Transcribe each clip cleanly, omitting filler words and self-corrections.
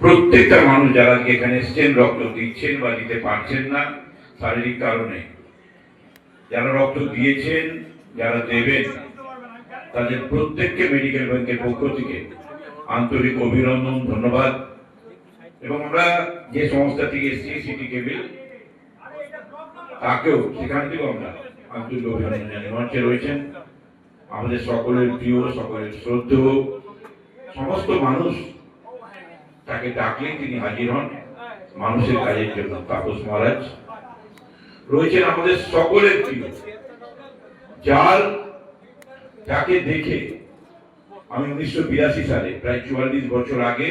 প্রত্যেকটা মানুষ যারা এখানে এসছেন, রক্ত দিচ্ছেন বা দিতে পারছেন না শারীরিক কারণে, যারা রক্ত দিয়েছেন, যারা দেবেন, তাদের প্রত্যেককে মেডিকেল ব্যাংকের পক্ষ থেকে আন্তরিক অভিনন্দন, ধন্যবাদ। এবং আমরা যে সংস্থা থেকে এসেছি সিটি কেবিল, তাকেও সেখান থেকেও আমরা আন্তরিক অভিনন্দন জানাই। মঞ্চে রয়েছেন আমাদের সকলের প্রিয়, সকলের শ্রদ্ধেয় সমস্ত মানুষ, তাকে ডাকলে তিনি হাজির হন মানুষের কাজের জন্য। তাপস মহারাজ রয়েছেন আমাদের সকলের প্রিয়, যাকে দেখে আমি 1982 সালে প্রায় 44 বছর আগে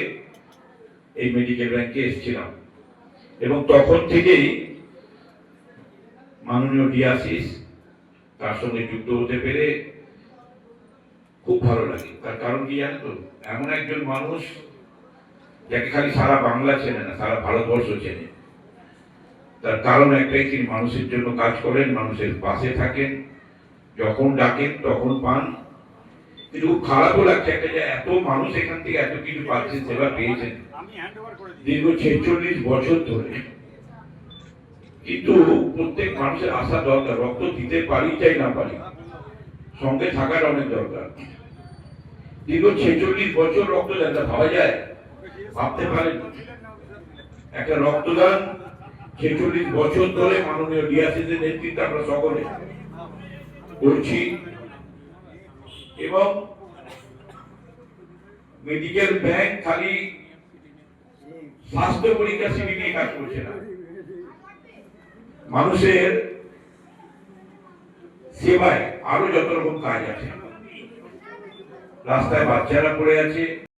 এই মেডিকেল ব্যাংকে এসেছিলাম এবং তখন থেকেই মাননীয় ডিআরসিস তার সঙ্গে যুক্ত হতে পেরে খুব ভালো লাগে। তার কারণ কি জানেন তো? এমন একজন মানুষ যাকে খালি সারা বাংলা চেনে না, সারা ভারতবর্ষ চেনে। তার কারণ একটাই, তিনি মানুষের জন্য কাজ করেন, মানুষের পাশে থাকেন, যখন ডাকেন তখন পান। কিন্তু খুব খারাপও লাগছে একটা, যে এত মানুষ এখান থেকে এত কিছু পাচ্ছেন, সেবা পেয়েছেন দীর্ঘ 46 বছর ধরে। কিন্তু প্রত্যেক মানুষের আশা দরকার, রক্ত দিতে পারি চাই না পারি, সঙ্গে থাকার অনেক দরকার। দীর্ঘ 46 বছর রক্তদান, ভাবা যায়? ভাবতে পারেন একটা রক্তদান 46 বছর ধরে মাননীয় ডিআরসিসের নেতৃত্বে আমরা সকলে করছি। এবং মেডিকেল ব্যাংক খালি স্বাস্থ্য পরীক্ষা শিবির নিয়ে কাজ করছে না, মানুষের সেবায় আরো যত রকম কাজ আছে। রাস্তায় বাচ্চারা পড়ে আছে,